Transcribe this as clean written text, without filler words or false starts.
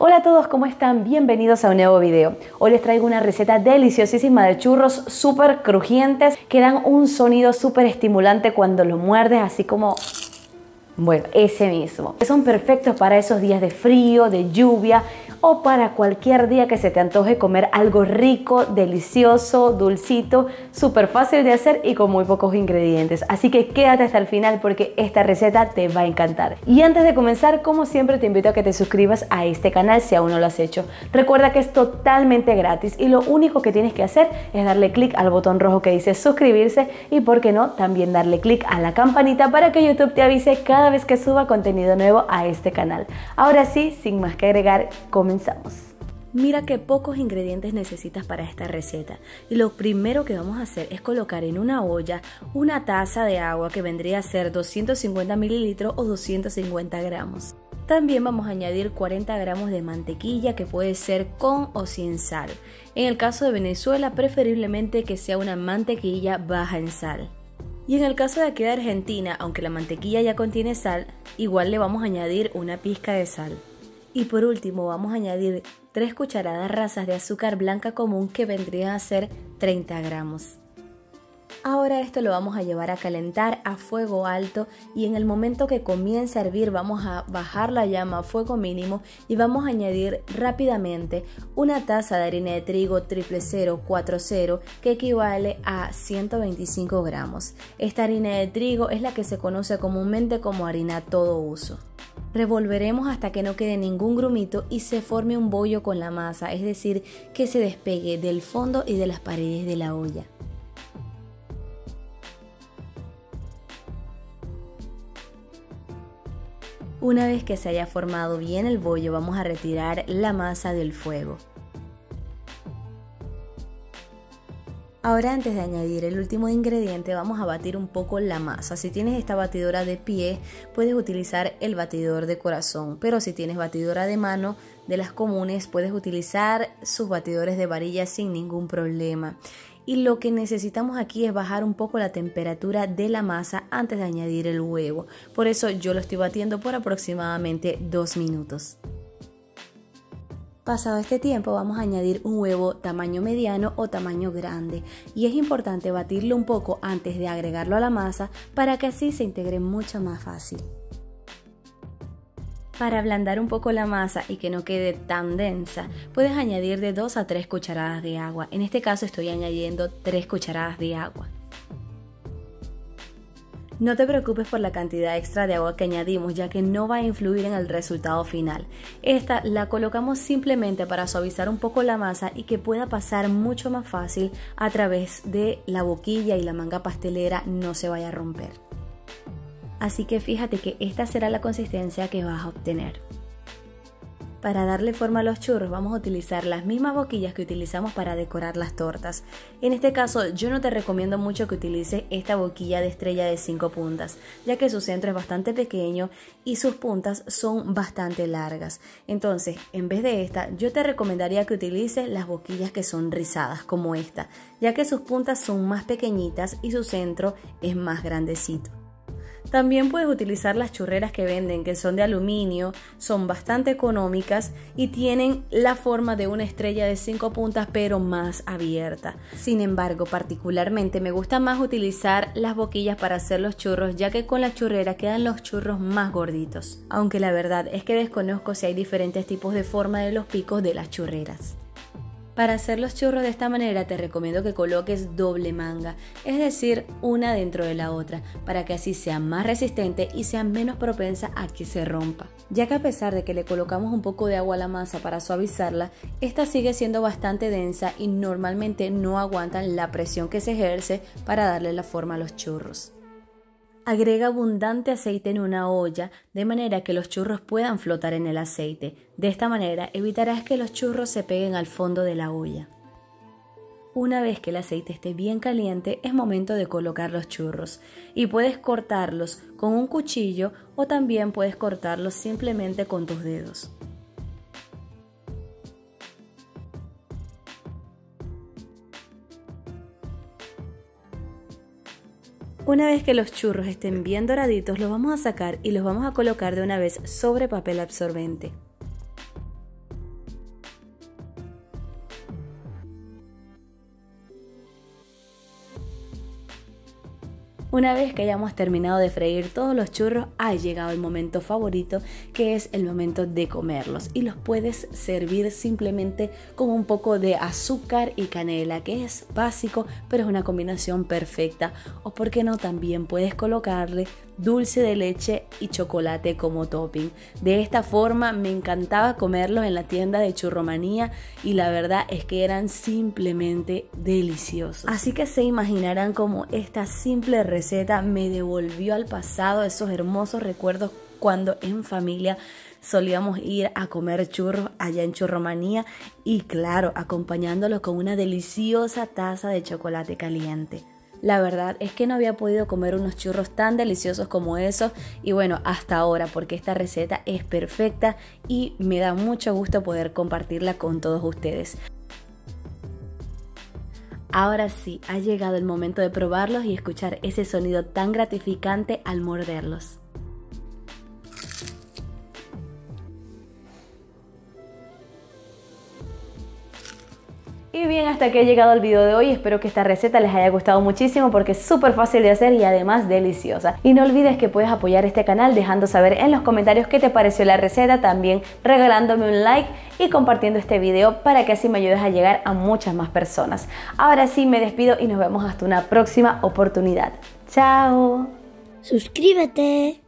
Hola a todos, ¿cómo están? Bienvenidos a un nuevo video. Hoy les traigo una receta deliciosísima de churros súper crujientes que dan un sonido súper estimulante cuando los muerdes, así como... bueno, ese mismo. Son perfectos para esos días de frío, de lluvia o para cualquier día que se te antoje comer algo rico, delicioso, dulcito, súper fácil de hacer y con muy pocos ingredientes. Así que quédate hasta el final porque esta receta te va a encantar. Y antes de comenzar, como siempre, te invito a que te suscribas a este canal si aún no lo has hecho. Recuerda que es totalmente gratis y lo único que tienes que hacer es darle clic al botón rojo que dice suscribirse y, por qué no, también darle clic a la campanita para que YouTube te avise cada vez que suba contenido nuevo a este canal. Ahora sí, sin más que agregar, comenzamos. Mira qué pocos ingredientes necesitas para esta receta y lo primero que vamos a hacer es colocar en una olla una taza de agua que vendría a ser 250 mililitros o 250 gramos. También vamos a añadir 40 gramos de mantequilla que puede ser con o sin sal. En el caso de Venezuela, preferiblemente que sea una mantequilla baja en sal. Y en el caso de aquí de Argentina, aunque la mantequilla ya contiene sal, igual le vamos a añadir una pizca de sal. Y por último vamos a añadir 3 cucharadas rasas de azúcar blanca común que vendrían a ser 30 gramos. Ahora esto lo vamos a llevar a calentar a fuego alto y en el momento que comience a hervir vamos a bajar la llama a fuego mínimo y vamos a añadir rápidamente una taza de harina de trigo 00040 que equivale a 125 gramos. Esta harina de trigo es la que se conoce comúnmente como harina todo uso. Revolveremos hasta que no quede ningún grumito y se forme un bollo con la masa, es decir, que se despegue del fondo y de las paredes de la olla. Una vez que se haya formado bien el bollo, vamos a retirar la masa del fuego. Ahora, antes de añadir el último ingrediente, vamos a batir un poco la masa. Si tienes esta batidora de pie, puedes utilizar el batidor de corazón, pero si tienes batidora de mano, de las comunes, puedes utilizar sus batidores de varilla sin ningún problema. Y lo que necesitamos aquí es bajar un poco la temperatura de la masa antes de añadir el huevo. Por eso yo lo estoy batiendo por aproximadamente 2 minutos. Pasado este tiempo vamos a añadir un huevo tamaño mediano o tamaño grande y es importante batirlo un poco antes de agregarlo a la masa para que así se integre mucho más fácil. Para ablandar un poco la masa y que no quede tan densa, puedes añadir de 2 a 3 cucharadas de agua. En este caso estoy añadiendo 3 cucharadas de agua. No te preocupes por la cantidad extra de agua que añadimos, ya que no va a influir en el resultado final. Esta la colocamos simplemente para suavizar un poco la masa y que pueda pasar mucho más fácil a través de la boquilla y la manga pastelera no se vaya a romper. Así que fíjate que esta será la consistencia que vas a obtener. Para darle forma a los churros vamos a utilizar las mismas boquillas que utilizamos para decorar las tortas. En este caso yo no te recomiendo mucho que utilices esta boquilla de estrella de 5 puntas, ya que su centro es bastante pequeño y sus puntas son bastante largas. Entonces, en vez de esta, yo te recomendaría que utilices las boquillas que son rizadas, como esta, ya que sus puntas son más pequeñitas y su centro es más grandecito. También puedes utilizar las churreras que venden, que son de aluminio, son bastante económicas y tienen la forma de una estrella de 5 puntas pero más abierta. Sin embargo, particularmente me gusta más utilizar las boquillas para hacer los churros, ya que con la churrera quedan los churros más gorditos. Aunque la verdad es que desconozco si hay diferentes tipos de forma de los picos de las churreras. Para hacer los churros de esta manera te recomiendo que coloques doble manga, es decir, una dentro de la otra, para que así sea más resistente y sea menos propensa a que se rompa. Ya que a pesar de que le colocamos un poco de agua a la masa para suavizarla, esta sigue siendo bastante densa y normalmente no aguantan la presión que se ejerce para darle la forma a los churros. Agrega abundante aceite en una olla de manera que los churros puedan flotar en el aceite. De esta manera evitarás que los churros se peguen al fondo de la olla. Una vez que el aceite esté bien caliente, es momento de colocar los churros y puedes cortarlos con un cuchillo o también puedes cortarlos simplemente con tus dedos. Una vez que los churros estén bien doraditos, los vamos a sacar y los vamos a colocar de una vez sobre papel absorbente. Una vez que hayamos terminado de freír todos los churros, ha llegado el momento favorito, que es el momento de comerlos, y los puedes servir simplemente con un poco de azúcar y canela, que es básico pero es una combinación perfecta. O por qué no, también puedes colocarle dulce de leche y chocolate como topping. De esta forma me encantaba comerlos en la tienda de Churromanía y la verdad es que eran simplemente deliciosos. Así que se imaginarán cómo esta simple receta me devolvió al pasado, esos hermosos recuerdos cuando en familia solíamos ir a comer churros allá en Churromanía, y claro, acompañándolo con una deliciosa taza de chocolate caliente. La verdad es que no había podido comer unos churros tan deliciosos como esos, y bueno, hasta ahora, porque esta receta es perfecta y me da mucho gusto poder compartirla con todos ustedes. Ahora sí, ha llegado el momento de probarlos y escuchar ese sonido tan gratificante al morderlos. Y bien, hasta aquí ha llegado el video de hoy. Espero que esta receta les haya gustado muchísimo porque es súper fácil de hacer y además deliciosa. Y no olvides que puedes apoyar este canal dejando saber en los comentarios qué te pareció la receta, también regalándome un like y compartiendo este video para que así me ayudes a llegar a muchas más personas. Ahora sí me despido y nos vemos hasta una próxima oportunidad. ¡Chao! Suscríbete.